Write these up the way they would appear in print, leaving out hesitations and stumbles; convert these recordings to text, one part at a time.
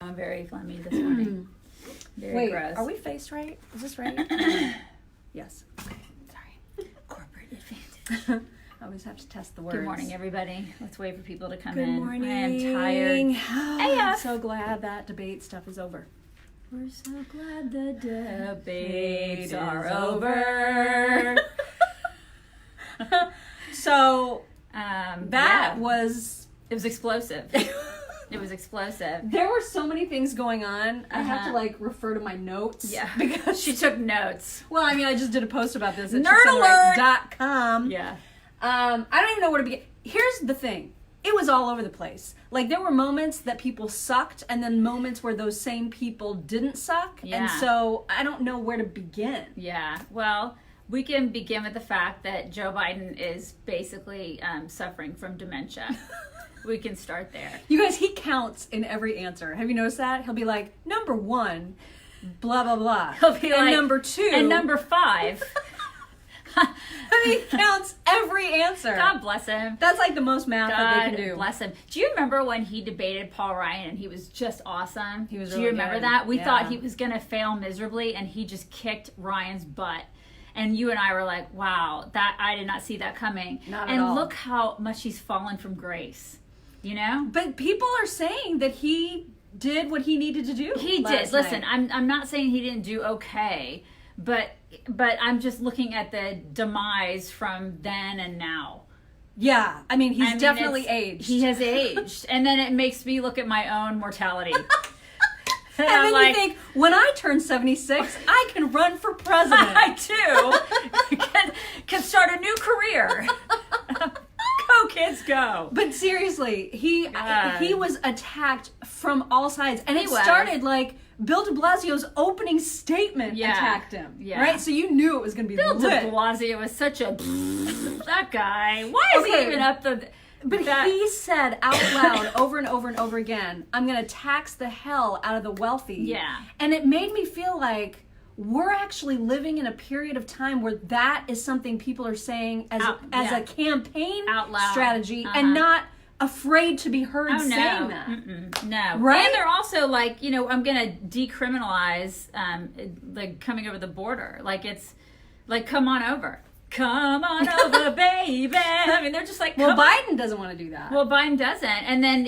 I'm very phlegmy this morning. Very gross. Are we faced right? Is this right? Yes. Okay. Sorry. Corporate advantage. I always have to test the words. Good morning, everybody. Let's wait for people to come Good in. morning. I am tired. I'm so glad that debate stuff is over. We're so glad the debates are over. So That was... It was explosive. It was explosive. There were so many things going on. I have to Uh-huh. refer to my notes. Yeah. Because She took notes. Well, I mean, I just did a post about this at Nerd chicksunright.com. Yeah. I don't even know where to begin. Here's the thing. It was all over the place. Like, there were moments that people sucked, and then moments where those same people didn't suck. Yeah. And so I don't know where to begin. Yeah. Well, we can begin with the fact that Joe Biden is basically suffering from dementia. We can start there. You guys, he counts in every answer. Have you noticed that? He'll be like, number 1, blah, blah, blah. He'll be and like, number 2. And number 5. I mean, he counts every answer. God bless him. That's like the most math that they God can do. bless him. Do you remember when he debated Paul Ryan and he was just awesome? He was Do you really remember good. that? We Yeah. thought he was going to fail miserably and he just kicked Ryan's butt. And you and I were like, wow, that I did not see that coming. Not at and all. look how much he's fallen from grace. You know? But people are saying that he did what he needed to do. He did. last Listen, night. I'm not saying he didn't do okay, but I'm just looking at the demise from then and now. Yeah, I mean, he's I mean, definitely it's- aged. He has aged. And then it makes me look at my own mortality. And I'm then like, you think, when I turn 76, I can run for president. I too can start a new career. Go kids, go. But seriously, he God. was attacked from all sides. And He it was. started like Bill de Blasio's opening statement Yeah. attacked him. Yeah. Right? So you knew it was going to be Bill de lit. Blasio was such a... that guy. Why is he Okay. even up the... But that- he said out loud over and over and over again, I'm going to tax the hell out of the wealthy. Yeah. And it made me feel like we're actually living in a period of time where that is something people are saying as yeah. a campaign Out loud. strategy Uh-huh. and not afraid to be heard Oh, saying no. that. Mm-mm. No. Right? And they're also like, I'm going to decriminalize like coming over the border. Like it's like, come on over. Come on over, baby. I mean, they're just like, Well, come on. Biden doesn't want to do that. Well, Biden doesn't. And then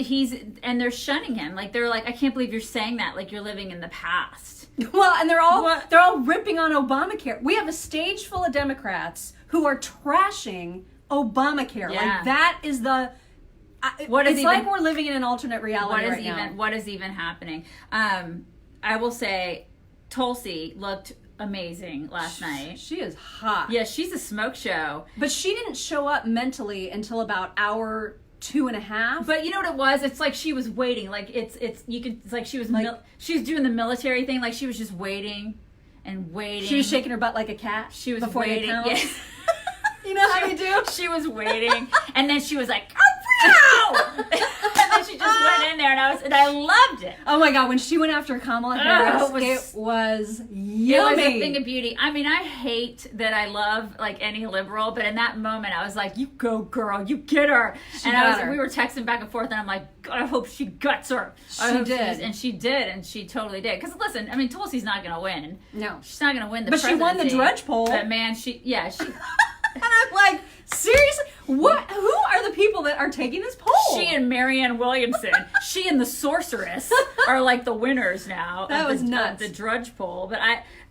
they're shunning him. Like, they're like, I can't believe you're saying that. Like, you're living in the past. Well, and they're all What? ripping on Obamacare. We have a stage full of Democrats who are trashing Obamacare. Yeah. Like that is the What is it's even- like we're living in an alternate reality What is even happening? I will say Tulsi looked amazing last night. She is hot. Yeah, she's a smoke show. But she didn't show up mentally until about hour 2.5. But you know what it was? It's like she was waiting. Like it's like she was she was doing the military thing. Like she was just waiting and waiting. She was shaking her butt like a cat. She was before waiting. they count. Yes. You know how they do? She was waiting, and then she was like, "Oh, no!" And then she just went in there, and I loved it. Oh my god, when she went after Kamala Harris, it was yummy. It was a thing of beauty. I mean, I hate that I love like any liberal, but in that moment, I was like, "You go, girl, you get her." got her. We were texting back and forth, and I'm like, God, I hope she guts her. I She hope did. and she did, and she totally did. Because listen, I mean, Tulsi's not going to win. No. She's not going to win the But she won the presidency. Drudge poll. But man, she. And I'm like, seriously? What? Who are the people that are taking this poll? She and Marianne Williamson, she and the sorceress are like the winners now. That of was the, nuts. Of the Drudge poll,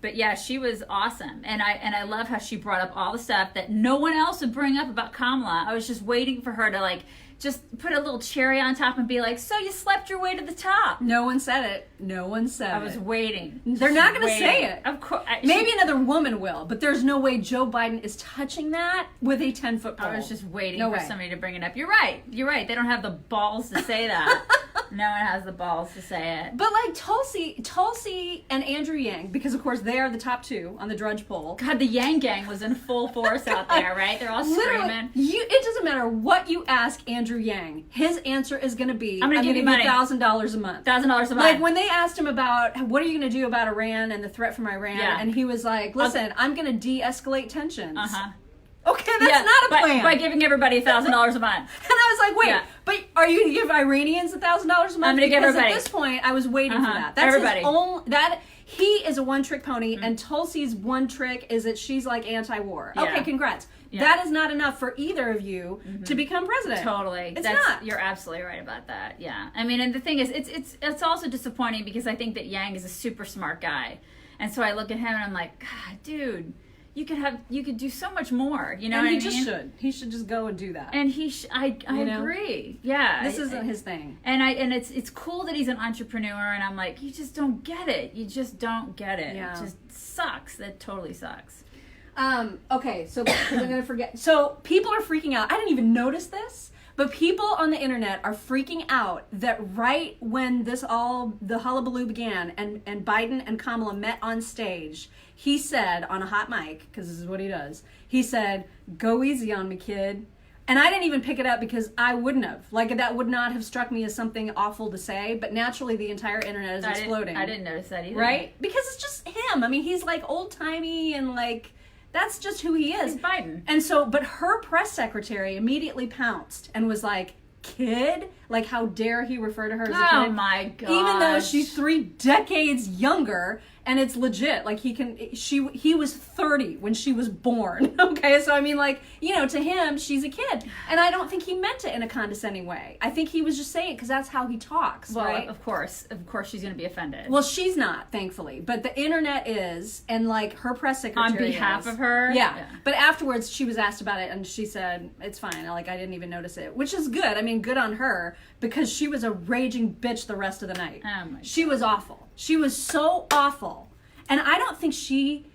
but yeah, she was awesome, and I love how she brought up all the stuff that no one else would bring up about Kamala. I was just waiting for her to like just put a little cherry on top and be like, "So you slept your way to the top." No one said it. No one said I was it. waiting. They're not going to Waiting. say it. Of course, Maybe another woman will, but there's no way Joe Biden is touching that with a 10-foot pole. I was just waiting No for way. somebody to bring it up. You're right. They don't have the balls to say that. No one has the balls to say it. But like Tulsi and Andrew Yang, because of course they are the top two on the Drudge poll. God, the Yang Gang was in full force out there, right? They're all Literally, screaming. it doesn't matter what you ask Andrew Yang. His answer is going to be, I'm gonna give you money. $1,000 a month. $1,000 a month. Like when they asked him about what are you going to do about Iran and the threat from Iran, Yeah. and he was like, "Listen, I'm going to de-escalate tensions." Uh-huh. Okay, that's not a plan. By giving everybody $1,000 a month. And I was like, wait, Yeah. But are you going to give Iranians $1,000 a month? I'm gonna give Because everybody. at this point, I was waiting for that. That's Everybody. his own. He is a one-trick pony, and Tulsi's one trick is that she's like anti-war. Yeah. Okay, congrats. Yeah. That is not enough for either of you to become president. Totally. It's not. You're absolutely right about that. Yeah. I mean, and the thing is, it's also disappointing because I think that Yang is a super smart guy. And so I look at him and I'm like, God, dude, you could do so much more. You know And what he I just mean? should. He should just go and do that. And I You know? agree. Yeah. This isn't his thing. And it's cool that he's an entrepreneur, and I'm like, you just don't get it. You just don't get it. Yeah. It just sucks. That totally sucks. Okay, so because I'm gonna forget. So people are freaking out. I didn't even notice this, but people on the internet are freaking out that right when the hullabaloo began, and Biden and Kamala met on stage, he said on a hot mic, because this is what he does. He said, "Go easy on me, kid." And I didn't even pick it up because I wouldn't have. Like, that would not have struck me as something awful to say, but naturally the entire internet is exploding. I didn't notice that either. Right? Because it's just him. I mean, he's like old-timey and like, that's just who he is. He's Biden. And so, but her press secretary immediately pounced and was like, kid? Like, how dare he refer to her as a kid? Oh my god. Even though she's 3 decades younger, and it's legit. Like, he was 30 when she was born. Okay, so I mean, like, you know, to him, she's a kid. And I don't think he meant it in a condescending way. I think he was just saying it because that's how he talks, Well, right? of course she's going to be offended. Well, she's not, thankfully, but the internet is, and like her press secretary On behalf is. of her? Yeah. Yeah. But afterwards, she was asked about it, and she said it's fine. Like, I didn't even notice it, which is good. I mean, good on her, because she was a raging bitch the rest of the night. Oh my She was awful. She was so awful, and I don't think she,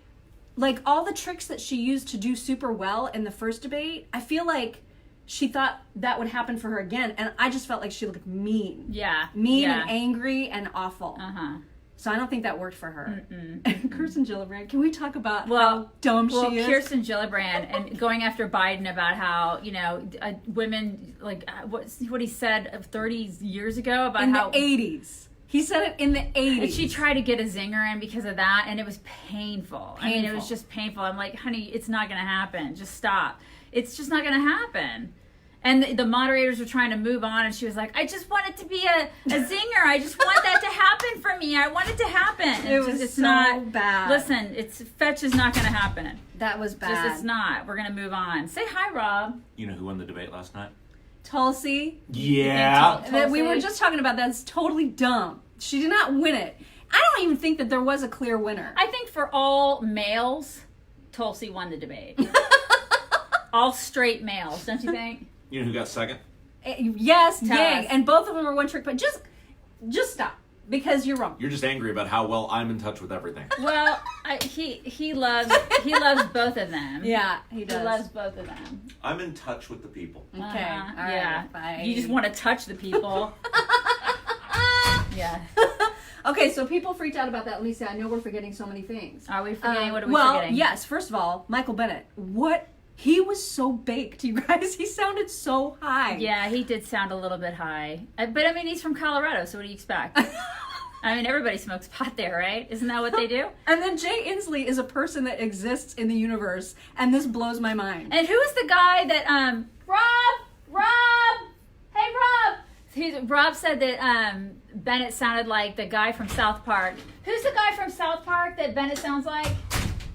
like, all the tricks that she used to do super well in the first debate. I feel like she thought that would happen for her again, and I just felt like she looked mean. Yeah. Mean yeah. and angry and awful. Uh-huh. So I don't think that worked for her. And Kirsten Gillibrand, can we talk about Well, how dumb she is? Kirsten Gillibrand and going after Biden about how, you know, women, like, what he said 30 years ago about in how... the 80s. He said it in the 80s. And she tried to get a zinger in because of that, and it was painful. I mean, it was Painful. just painful. I'm like, honey, it's not going to happen. Just stop. It's just not going to happen. And the moderators were trying to move on, and she was like, I just want it to be a zinger. I just want that to happen for me. I want it to happen. And It was it's so not bad. Listen, fetch is not going to happen. That was bad. Just, it's not. We're going to move on. Say hi, Rob. You know who won the debate last night? Tulsi. Yeah. That we were Tulsi. just talking about. That's totally dumb. She did not win it. I don't even think that there was a clear winner. I think for all males, Tulsi won the debate. All straight males, don't you think? You know who got second? Yes, Tell Yang. us. And both of them are one trick, but just stop. Because you're wrong. You're just angry about how well I'm in touch with everything. Well, he loves both of them. Yeah, he He does. loves both of them. I'm in touch with the people. Okay. Uh-huh. All right. Yeah. Bye. You just want to touch the people. Yeah. Okay, so people freaked out about that. Let me see. I know we're forgetting so many things. Are we forgetting? What are we well, forgetting? yes. First of all, Michael Bennett. What? He was so baked, you guys. He sounded so high. Yeah, he did sound a little bit high. But I mean, he's from Colorado, so what do you expect? I mean, everybody smokes pot there, right? Isn't that what they do? And then Jay Inslee is a person that exists in the universe, and this blows my mind. And who's the guy that Rob? Hey, Rob. Rob said that Bennett sounded like the guy from South Park. Who's the guy from South Park that Bennett sounds like?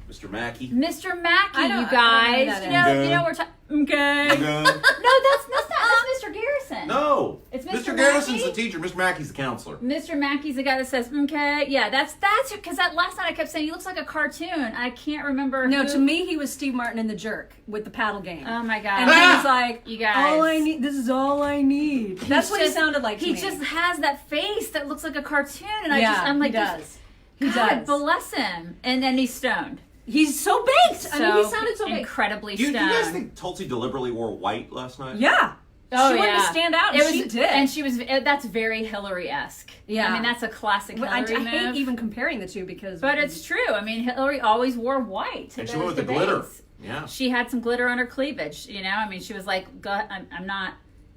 Mr. Mackey. Mr. Mackey, I don't- you I don't know guys. who that You know we're talking. Okay. No. No, that's not. That's Mr. Garrison. No. It's Mr. Garrison's Mackey? the teacher. Mr. Mackey's the counselor. Mr. Mackey's the guy that says, okay. Yeah, that's because that last night I kept saying he looks like a cartoon. I can't remember. No, who. to me, he was Steve Martin in The Jerk with the paddle game. Oh my god. And he was like, You guys. all I need, this is all I need. That's what he sounded like to He me. just has that face that looks like a cartoon, and Yeah, I'm like, he does. He God does. bless him. And then he's stoned. He's so baked. I mean, he sounded so baked. incredibly Do you stoned. guys think Tulsi deliberately wore white last night? Yeah. Oh, she wanted yeah. to stand out, and she did. And she was. That's very Hillary-esque. Yeah. I mean, that's a classic I Hillary move. hate even comparing the two because... But it's true. I mean, Hillary always wore white to And she those went with the debates. glitter. Yeah. She had some glitter on her cleavage. You know, I mean, she was like, I'm not.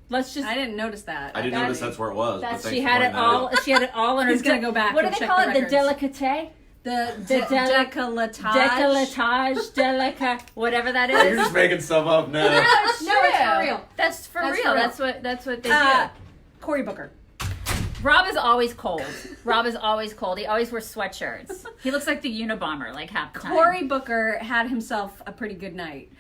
Let's just. I didn't notice that. I didn't notice that's where it was. but That's thanks she for had pointing it that all. out. She had it all in her. He's gonna go back What do and they check call the it? The records. délicate. The Decolletage, whatever that You're is. just making stuff up now. That's No, it's for real. That's for That's real. for real. That's what they do. Cory Booker. Rob is always cold. Rob is always cold. He always wears sweatshirts. He looks like the Unabomber, like half the time. Cory Booker had himself a pretty good night.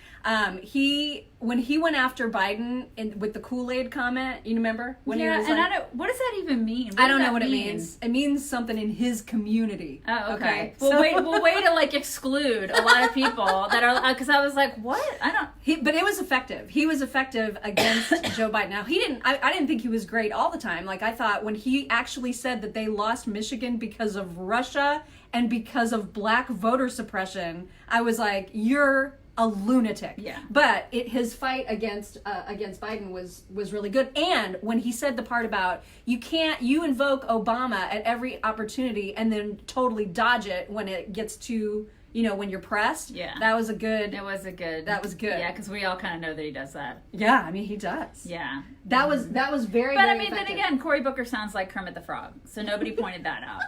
When he went after Biden with the Kool-Aid comment, you remember when he was and like, I don't. What does that even mean? I don't know what it means. It means something in his community. Oh, okay. So- We'll wait to like exclude a lot of people that are because I was like, what? I don't. But it was effective. He was effective against Joe Biden. Now he didn't. I didn't think he was great all the time. Like I thought when he actually said that they lost Michigan because of Russia and because of black voter suppression, I was like, you're a lunatic. Yeah. But his fight against Biden was really good. And when he said the part about you invoke Obama at every opportunity and then totally dodge it when it gets to when you're pressed. Yeah. That was a good. It was a good. That was good. Yeah, because we all kind of know that he does that. Yeah, I mean he does. Yeah. That was very. But very I mean, effective. then again, Cory Booker sounds like Kermit the Frog, so nobody pointed that out.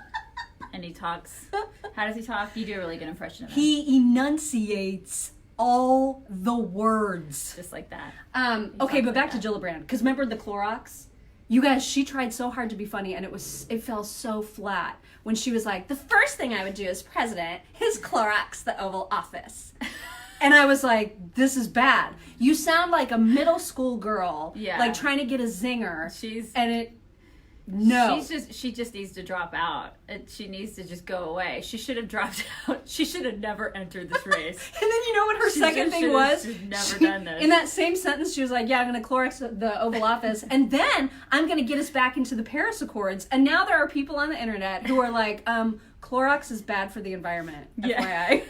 And he talks. How does he talk? You do a really good impression of him. He enunciates all the words. Just like that. Okay, talks but back like to Gillibrand, because remember the Clorox? You guys, she tried so hard to be funny, and it fell so flat when she was like, the first thing I would do as president is Clorox the Oval Office. And I was like, this is bad. You sound like a middle school girl, Yeah. like trying to get a zinger. No. She just needs to drop out. She needs to just go away. She should have dropped out. She should have never entered this race. And then you know what her second just thing should've was? just never done this. In that same sentence, she was like, yeah, I'm going to Clorox the Oval Office, and then I'm going to get us back into the Paris Accords. And now there are people on the internet who are like, Clorox is bad for the environment, Yeah. FYI.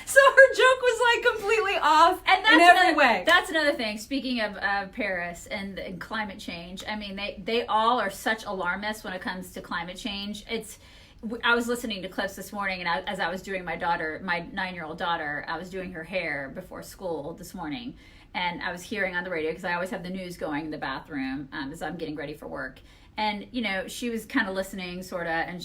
So her joke was like completely off in every way. That's another thing. Speaking of Paris and climate change, I mean, they all are such alarmists when it comes to climate change. I was listening to clips this morning, and as I was doing my 9-year-old daughter, I was doing her hair before school this morning, and I was hearing on the radio, because I always have the news going in the bathroom as I'm getting ready for work. And, she was kind of listening, sort of, and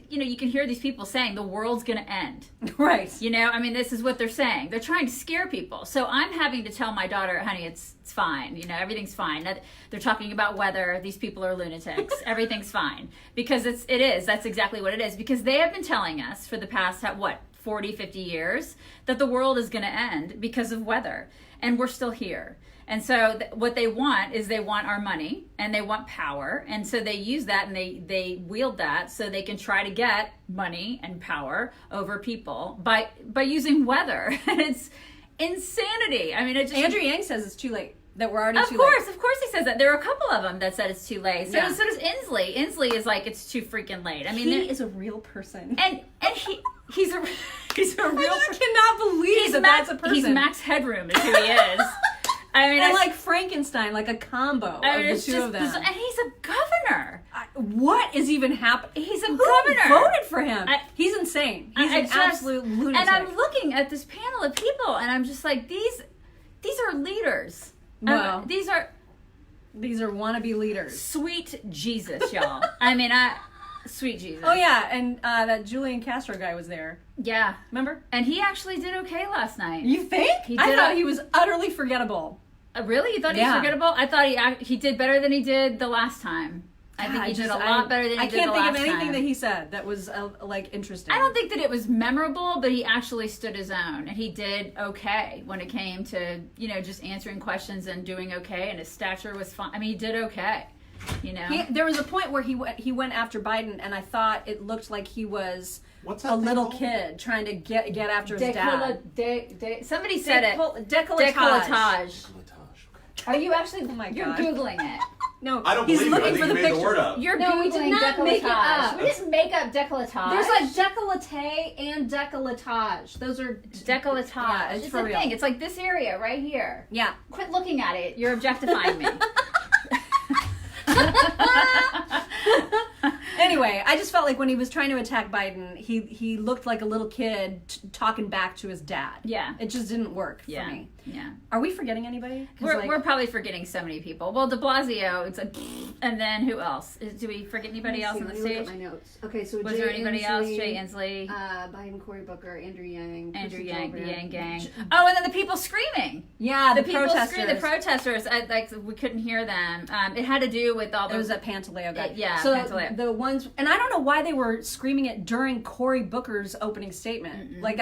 you can hear these people saying the world's going to end. Right. I mean, this is what they're saying. They're trying to scare people. So I'm having to tell my daughter, honey, it's fine. Everything's fine. They're talking about weather. These people are lunatics. Everything's fine. Because it is. That's exactly what it is. Because they have been telling us for the past, 40, 50 years, that the world is going to end because of weather. And we're still here. And so what they want is they want our money and they want power. And so they use that and they wield that so they can try to get money and power over people by using weather. And it's insanity. I mean, Andrew Yang says it's too late. That we're already too late. Of course he says that. There are a couple of them that said it's too late. So, yeah. so does Inslee. Inslee is like, it's too freaking late. I mean, he is a real person. And he's a real person. I cannot believe that's a person. He's Max Headroom is who he is. I mean, and like Frankenstein, like a combo of the two of them. And he's a governor. What is even happening? He's a Who governor. Voted for him? He's insane. He's an absolute lunatic. And I'm looking at this panel of people, and I'm just like, these are leaders. Well, these are wannabe leaders. Sweet Jesus, y'all. I mean, sweet Jesus. Oh yeah, and that Julian Castro guy was there. Yeah, remember? And he actually did okay last night. You think? I thought he was utterly forgettable. Really? You thought he was forgettable? I thought he did better than he did the last time. I think he did a lot better than he did the last time. I can't think of anything that he said that was interesting. I don't think that it was memorable, but he actually stood his own, and he did okay when it came to just answering questions and doing okay, and his stature was fine. I mean, he did okay. There was a point where he went after Biden, and I thought it looked like he was a little kid trying to get after his dad. Somebody said it. Decolletage. Are you actually? Oh my God. You're Googling it. No, I don't he's believe you. I looking think for you the made picture. the word up. You're No, we Googling did not make it up. We didn't make up decolletage. There's like décolleté and décolletage. Those are decolletage. Yeah, it's for a real. thing. It's like this area right here. Yeah. Quit looking at it. You're objectifying me. Anyway, I just felt like when he was trying to attack Biden, he looked like a little kid talking back to his dad. Yeah. It just didn't work for Yeah. me. Yeah. Are we forgetting anybody? 'Cause, We're probably forgetting so many people. Well, De Blasio, it's a, and then who else? Do we forget anybody else on the Let me look stage? at my notes. Okay, so Was Jay there anybody else? Inslee, Jay Inslee, Biden, Cory Booker, Andrew Yang, Andrew Kirsten Yang, the Gillibrand. Yang Gang. Oh, and then the people screaming. Yeah, the people protesters. screaming. The protesters. Like we couldn't hear them. It had to do with all the. It was that Pantaleo guy. Yeah, so Pantaleo. the ones, and I don't know why they were screaming it during Cory Booker's opening statement. Like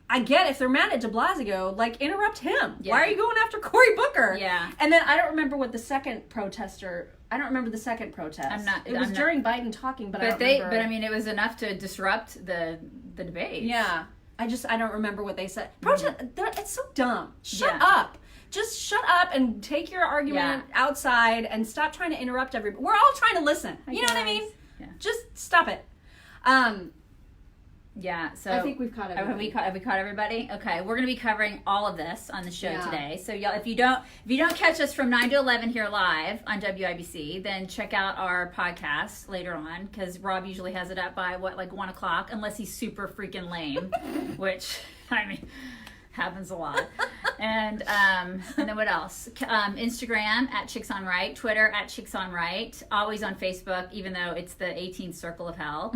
I get if they're mad at De Blasio, like interrupt him. Yeah. Why are you going after Cory Booker? Yeah. And then I don't remember what the second protester. I don't remember the second protest. It was during Biden talking, but I don't remember. But I mean, it was enough to disrupt the debate. Yeah. I don't remember what they said. Protest. It's so dumb. Shut Yeah. up. Just shut up and take your argument outside and stop trying to interrupt everybody. We're all trying to listen. You know what I mean? Yeah. Just stop it. Yeah, so I think we've caught everybody. Have we caught everybody? Okay, we're going to be covering all of this on the show Yeah. today. So y'all, if you don't catch us from 9 to 11 here live on WIBC, then check out our podcast later on because Rob usually has it up by 1 o'clock, unless he's super freaking lame, which I mean happens a lot. And then what else? Instagram at Chicks on Right, Twitter at Chicks on Right, always on Facebook, even though it's the 18th circle of hell.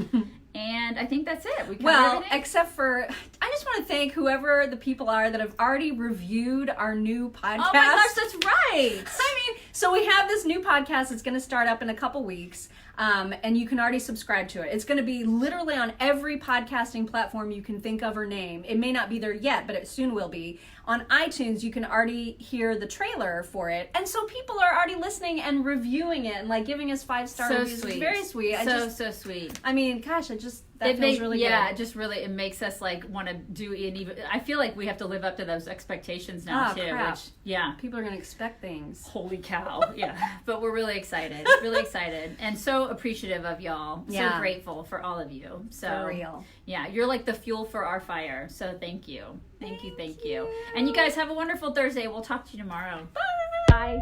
And I think that's it. We covered everything. Except for, I just want to thank whoever the people are that have already reviewed our new podcast. Oh my gosh, that's right. I mean, so we have this new podcast that's going to start up in a couple weeks, and you can already subscribe to it. It's going to be literally on every podcasting platform you can think of or name. It may not be there yet, but it soon will be. On iTunes, you can already hear the trailer for it, and so people are already listening and reviewing it and giving us 5-star So reviews. sweet. It's very sweet. So sweet. I mean, gosh, that feels really good. Yeah, it makes us want to do it even. I feel like we have to live up to those expectations now too. Crap. Which, yeah. People are going to expect things. Holy cow. Yeah. But we're really excited. Really excited. And so appreciative of y'all. Yeah. So grateful for all of you. So For real. Yeah, you're like the fuel for our fire. So thank you. Thank you. And you guys have a wonderful Thursday. We'll talk to you tomorrow. Bye.